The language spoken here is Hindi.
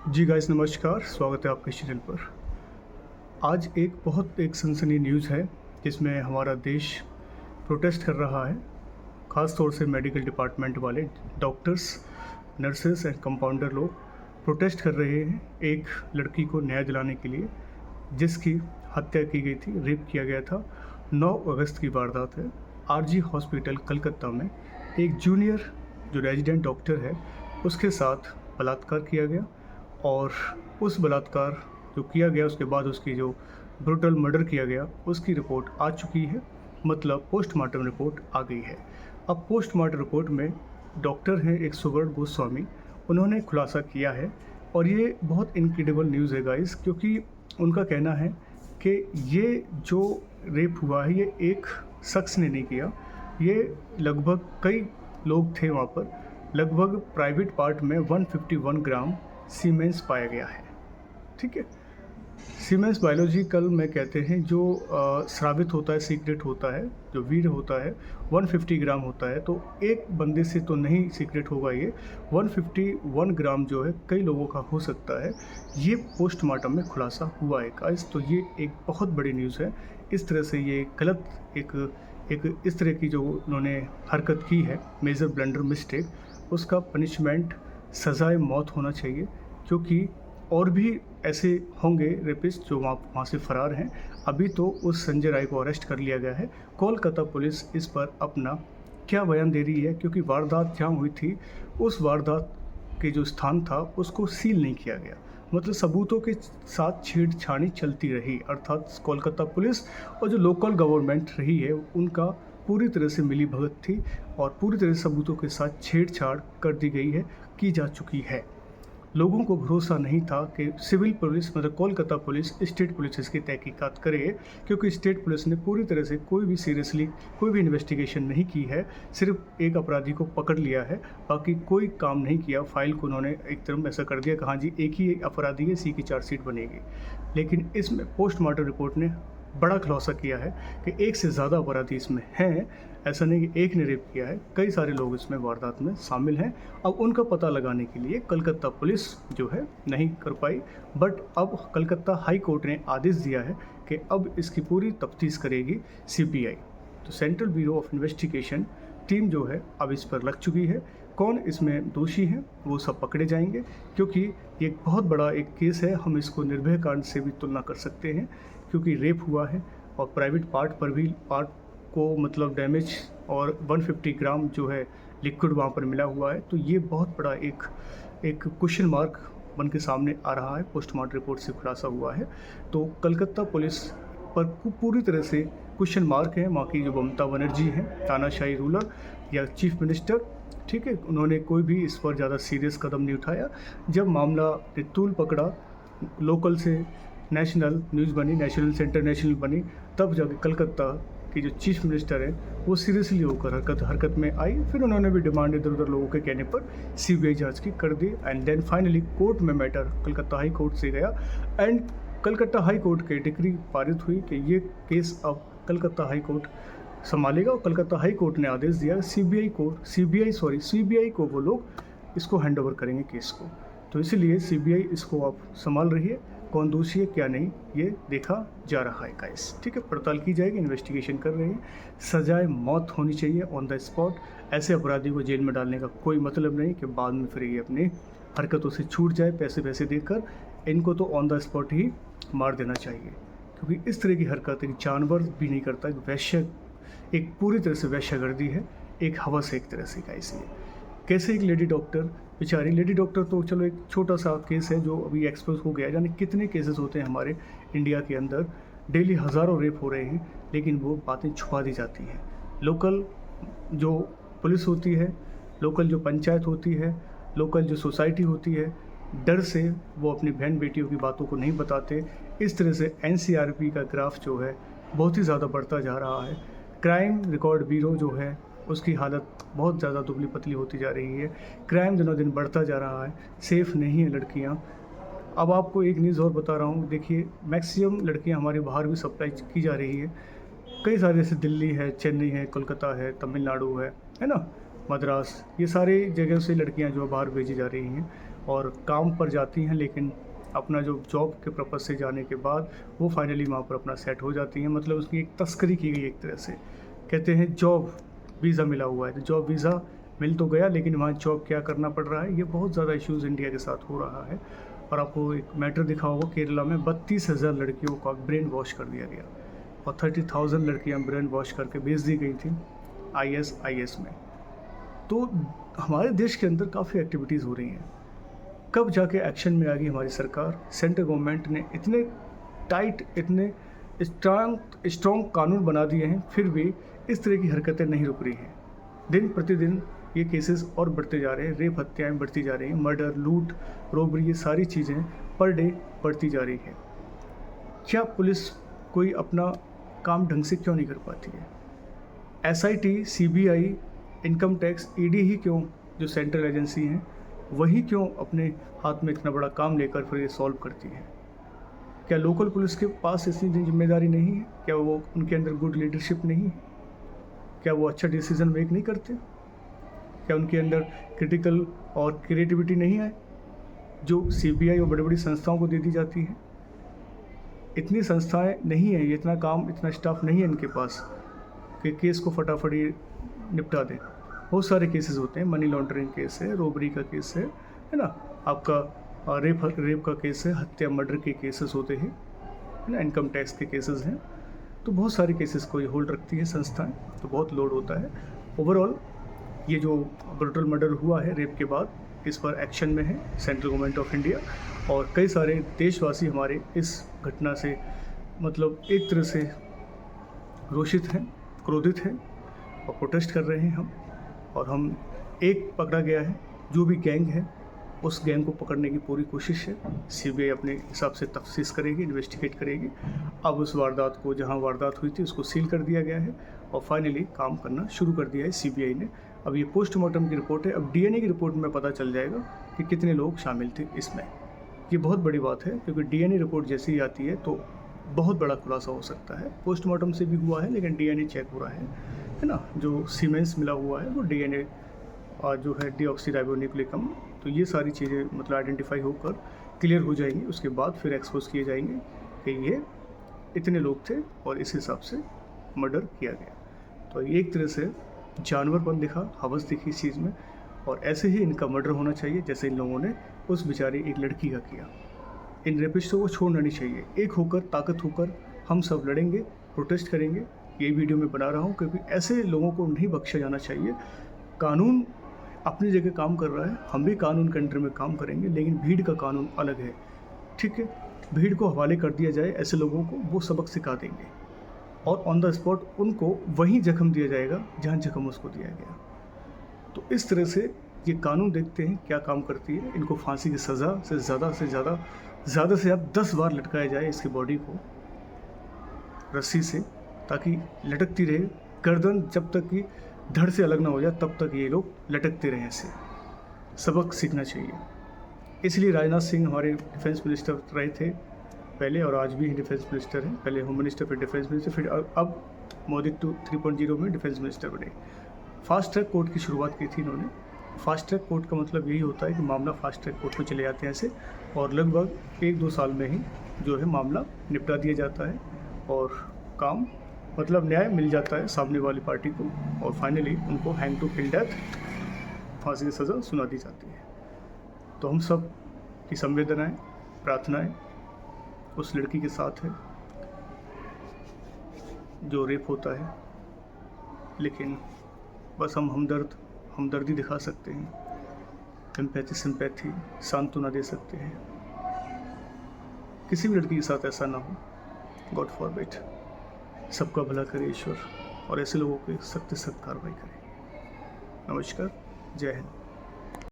जी गाइस नमस्कार, स्वागत है आपके चैनल पर। आज एक सनसनी न्यूज़ है जिसमें हमारा देश प्रोटेस्ट कर रहा है। ख़ास तौर से मेडिकल डिपार्टमेंट वाले डॉक्टर्स, नर्सेस एंड कंपाउंडर लोग प्रोटेस्ट कर रहे हैं एक लड़की को न्याय दिलाने के लिए जिसकी हत्या की गई थी, रेप किया गया था। 9 अगस्त की वारदात है। आरजी हॉस्पिटल कलकत्ता में एक जूनियर जो रेजिडेंट डॉक्टर है उसके साथ बलात्कार किया गया और उस बलात्कार जो किया गया उसके बाद उसकी जो ब्रूटल मर्डर किया गया उसकी रिपोर्ट आ चुकी है, मतलब पोस्टमार्टम रिपोर्ट आ गई है। अब पोस्टमार्टम रिपोर्ट में डॉक्टर हैं एक सुब्रत गोस्वामी, उन्होंने खुलासा किया है और ये बहुत इनक्रेडिबल न्यूज़ है गाइस, क्योंकि उनका कहना है कि ये जो रेप हुआ है ये एक शख्स ने नहीं किया, ये लगभग कई लोग थे वहाँ पर। लगभग प्राइवेट पार्ट में 151 ग्राम सीमेंस पाया गया है। ठीक है, सीमेंस बायोलॉजिकल में कहते हैं जो स्रावित होता है, सीक्रेट होता है, जो वीर्य होता है 150 ग्राम होता है। तो एक बंदे से तो नहीं सीक्रेट होगा, ये 151 ग्राम जो है कई लोगों का हो सकता है। ये पोस्टमार्टम में खुलासा हुआ है गाइस, तो ये एक बहुत बड़ी न्यूज़ है। इस तरह से ये गलत एक इस तरह की जो उन्होंने हरकत की है, मेजर ब्लंडर मिस्टेक, उसका पनिशमेंट सज़ाए मौत होना चाहिए, क्योंकि और भी ऐसे होंगे रेपिस्ट जो वहाँ से फ़रार हैं। अभी तो उस संजय राय को अरेस्ट कर लिया गया है। कोलकाता पुलिस इस पर अपना क्या बयान दे रही है, क्योंकि वारदात जहाँ हुई थी उस वारदात के जो स्थान था उसको सील नहीं किया गया, मतलब सबूतों के साथ छेड़छाड़ी चलती रही। अर्थात कोलकाता पुलिस और जो लोकल गवर्नमेंट रही है उनका पूरी तरह से मिली भगत थी और पूरी तरह से सबूतों के साथ छेड़छाड़ कर दी गई है, की जा चुकी है। लोगों को भरोसा नहीं था कि सिविल पुलिस, मतलब कोलकाता पुलिस, स्टेट पुलिस इसकी तहकीकात करे, क्योंकि स्टेट पुलिस ने पूरी तरह से कोई भी इन्वेस्टिगेशन नहीं की है। सिर्फ एक अपराधी को पकड़ लिया है, बाकी कोई काम नहीं किया। फाइल को उन्होंने एक तरफ ऐसा कर दिया कि हाँ जी एक ही अपराधी है, इसी की चार्जशीट बनेगी। लेकिन इसमें पोस्टमार्टम रिपोर्ट ने बड़ा खुलासा किया है कि एक से ज़्यादा अपराधी इसमें हैं। ऐसा नहीं कि एक ने रेप किया है, कई सारे लोग इसमें वारदात में शामिल हैं। अब उनका पता लगाने के लिए कलकत्ता पुलिस जो है नहीं कर पाई, बट अब कलकत्ता हाई कोर्ट ने आदेश दिया है कि अब इसकी पूरी तफ्तीश करेगी सीबीआई। तो central bureau of investigation team जो है अब इस पर लग चुकी है। कौन इसमें दोषी हैं वो सब पकड़े जाएंगे, क्योंकि ये एक बहुत बड़ा एक केस है। हम इसको निर्भया कांड से भी तुलना कर सकते हैं, क्योंकि रेप हुआ है और प्राइवेट पार्ट को मतलब डैमेज, और 150 ग्राम जो है लिक्विड वहाँ पर मिला हुआ है। तो ये बहुत बड़ा एक क्वेश्चन मार्क बन के सामने आ रहा है, पोस्टमार्टम रिपोर्ट से खुलासा हुआ है। तो कलकत्ता पुलिस पर पूरी तरह से क्वेश्चन मार्क है। वहाँ की जो ममता बनर्जी हैं, तानाशाही रूलर या चीफ मिनिस्टर, ठीक है, उन्होंने कोई भी इस पर ज़्यादा सीरियस कदम नहीं उठाया। जब मामला रितूल पकड़ा, लोकल से नेशनल न्यूज़ बनी, नेशनल से इंटरनेशनल बनी, तब जाके कलकत्ता की जो चीफ मिनिस्टर हैं वो सीरियसली होकर हरकत में आई। फिर उन्होंने भी डिमांड इधर उधर लोगों के कहने पर सीबीआई जांच की कर दी। एंड देन फाइनली कोर्ट में मैटर कलकत्ता हाई कोर्ट से गया एंड कलकत्ता हाई कोर्ट की डिक्री पारित हुई कि ये केस अब कलकत्ता हाई कोर्ट संभालेगा। और कलकत्ता हाई कोर्ट ने आदेश दिया सीबीआई को वो लोग इसको हैंड ओवर करेंगे केस को। तो इसीलिए सीबीआई इसको अब संभाल रही है। कौन दोषी है क्या नहीं ये देखा जा रहा है गाइस, ठीक है, पड़ताल की जाएगी, इन्वेस्टिगेशन कर रहे हैं। सजाए मौत होनी चाहिए ऑन द स्पॉट। ऐसे अपराधी को जेल में डालने का कोई मतलब नहीं कि बाद में फिर ये अपनी हरकतों से छूट जाए पैसे देकर। इनको तो ऑन द स्पॉट ही मार देना चाहिए, क्योंकि इस तरह की हरकत एक जानवर भी नहीं करता। एक वैश्य, एक पूरी तरह से वैश्यगर्दी है, एक हवस है एक तरह से गाइस। ये कैसे एक लेडी डॉक्टर, बेचारी लेडी डॉक्टर, तो चलो एक छोटा सा केस है जो अभी एक्सपोज हो गया, यानी कितने केसेस होते हैं हमारे इंडिया के अंदर, डेली हज़ारों रेप हो रहे हैं, लेकिन वो बातें छुपा दी जाती हैं। लोकल जो पुलिस होती है, लोकल जो पंचायत होती है, लोकल जो सोसाइटी होती है, डर से वो अपनी बहन बेटियों की बातों को नहीं बताते। इस तरह से एनसीआरपी का ग्राफ जो है बहुत ही ज़्यादा बढ़ता जा रहा है। क्राइम रिकॉर्ड ब्यूरो जो है उसकी हालत बहुत ज़्यादा दुबली पतली होती जा रही है। क्राइम दिनों दिन बढ़ता जा रहा है, सेफ़ नहीं है लड़कियां। अब आपको एक न्यूज़ और बता रहा हूँ, देखिए मैक्सिमम लड़कियां हमारे बाहर भी सप्लाई की जा रही है। कई सारे जैसे दिल्ली है, चेन्नई है, कोलकाता है, तमिलनाडु है ना, मद्रास, ये सारी जगह से लड़कियां जो बाहर भेजी जा रही हैं। और काम पर जाती हैं, लेकिन अपना जो जॉब के पर्पज़ से जाने के बाद वो फाइनली वहाँ पर अपना सेट हो जाती हैं। मतलब उसकी एक तस्करी की गई एक तरह से। कहते हैं जॉब वीज़ा मिला हुआ है, तो जॉब वीज़ा मिल तो गया, लेकिन वहाँ जॉब क्या करना पड़ रहा है, ये बहुत ज़्यादा इश्यूज़ इंडिया के साथ हो रहा है। और आपको एक मैटर दिखा होगा, केरला में 32,000 लड़कियों का ब्रेन वॉश कर दिया गया और 30,000 लड़कियाँ ब्रेन वॉश करके भेज दी गई थी ISIS में। तो हमारे देश के अंदर काफ़ी एक्टिविटीज़ हो रही हैं। कब जाके एक्शन में आ गई हमारी सरकार? सेंट्रल गवर्नमेंट ने इतने टाइट, इतने स्ट्रॉन्ग कानून बना दिए हैं, फिर भी इस तरह की हरकतें नहीं रुक रही हैं। दिन प्रतिदिन ये केसेस और बढ़ते जा रहे हैं, रेप हत्याएं बढ़ती जा रही हैं, मर्डर, लूट, रॉबरी, ये सारी चीज़ें पर डे बढ़ती जा रही है। क्या पुलिस कोई अपना काम ढंग से क्यों नहीं कर पाती है? SIT, CBI, income tax, ED ही क्यों, जो सेंट्रल एजेंसी हैं, वही क्यों अपने हाथ में इतना बड़ा काम लेकर फिर ये सॉल्व करती है? क्या लोकल पुलिस के पास इतनी जिम्मेदारी नहीं है? क्या वो, उनके अंदर गुड लीडरशिप नहीं है? क्या वो अच्छा डिसीज़न मेक नहीं करते? क्या उनके अंदर क्रिटिकल और क्रिएटिविटी नहीं है जो CBI और बड़ी बड़ी संस्थाओं को दे दी जाती है? इतनी संस्थाएं नहीं हैं, इतना काम, इतना स्टाफ नहीं है इनके पास कि केस को फटाफट ये निपटा दें। बहुत सारे केसेस होते हैं, मनी लॉन्ड्रिंग केस है, रॉबरी का केस है ना, आपका रेप का केस है, हत्या मर्डर के केसेस होते हैं, है ना, इनकम टैक्स के केसेस हैं। तो बहुत सारे केसेस को ये होल्ड रखती है संस्थाएं, तो बहुत लोड होता है। ओवरऑल ये जो ब्रूटल मर्डर हुआ है रेप के बाद, इस पर एक्शन में है सेंट्रल गवर्नमेंट ऑफ इंडिया, और कई सारे देशवासी हमारे इस घटना से मतलब एक तरह से रोषित हैं, क्रोधित हैं और प्रोटेस्ट कर रहे हैं हम। और हम एक पकड़ा गया है, जो भी गैंग है उस गैंग को पकड़ने की पूरी कोशिश है। CBI अपने हिसाब से तफ्तीश करेगी, इन्वेस्टिगेट करेगी। अब उस वारदात को, जहां वारदात हुई थी, उसको सील कर दिया गया है और फाइनली काम करना शुरू कर दिया है CBI ने। अब ये पोस्टमार्टम की रिपोर्ट है, अब DNA की रिपोर्ट में पता चल जाएगा कि कितने लोग शामिल थे इसमें। ये बहुत बड़ी बात है, क्योंकि DNA रिपोर्ट जैसे ही आती है तो बहुत बड़ा खुलासा हो सकता है। पोस्टमार्टम से भी हुआ है, लेकिन DNA चेक हो रहा है ना। जो सीमेंस मिला हुआ है वो DNA और जो है डीऑक्सीराइबोन्यूक्लिकम, तो ये सारी चीज़ें मतलब आइडेंटिफाई होकर क्लियर हो जाएंगी। उसके बाद फिर एक्सपोज किए जाएंगे कि ये इतने लोग थे और इस हिसाब से मर्डर किया गया। तो एक तरह से जानवरपन दिखा, हवस दिखी इस चीज़ में, और ऐसे ही इनका मर्डर होना चाहिए जैसे इन लोगों ने उस बेचारी एक लड़की का किया। इन रेपिस्टों को छोड़ना नहीं चाहिए। एक होकर, ताकत होकर हम सब लड़ेंगे, प्रोटेस्ट करेंगे। ये वीडियो मैं बना रहा हूँ क्योंकि ऐसे लोगों को नहीं बख्शा जाना चाहिए। कानून अपनी जगह काम कर रहा है, हम भी कानून के अंडर में काम करेंगे, लेकिन भीड़ का कानून अलग है, ठीक है। भीड़ को हवाले कर दिया जाए, ऐसे लोगों को वो सबक सिखा देंगे और ऑन द स्पॉट उनको वहीं जख्म दिया जाएगा जहाँ जख्म उसको दिया गया। तो इस तरह से ये कानून देखते हैं क्या काम करती है। इनको फांसी की सज़ा से ज़्यादा से ज़्यादा 10 बार लटकाया जाए इसकी बॉडी को रस्सी से, ताकि लटकती रहे गर्दन, जब तक कि धड़ से अलग ना हो जाए तब तक ये लोग लटकते रहे। ऐसे सबक सीखना चाहिए। इसलिए राजनाथ सिंह हमारे डिफेंस मिनिस्टर रहे थे पहले, और आज भी डिफेंस मिनिस्टर हैं। पहले होम मिनिस्टर, फिर डिफेंस मिनिस्टर, फिर अब मोदी 3.0 में डिफेंस मिनिस्टर बने। फास्ट ट्रैक कोर्ट की शुरुआत की थी इन्होंने। फास्ट ट्रैक कोर्ट का मतलब यही होता है कि मामला फास्ट ट्रैक कोर्ट में चले जाते हैं ऐसे, और लगभग 1-2 साल में ही जो है मामला निपटा दिया जाता है और काम मतलब न्याय मिल जाता है सामने वाली पार्टी को, और फाइनली उनको हैंग टू किल डेथ, फांसी की सज़ा सुना दी जाती है। तो हम सब की संवेदनाएं, प्रार्थनाएं उस लड़की के साथ है जो रेप होता है, लेकिन बस हम हमदर्दी दिखा सकते हैं, एम्पैथी, सिंपैथी, सांत्वना दे सकते हैं। किसी भी लड़की के साथ ऐसा ना हो, गॉड फॉरबिड। सबका भला करे ईश्वर, और ऐसे लोगों की सख्त कार्रवाई करे। नमस्कार, जय हिंद।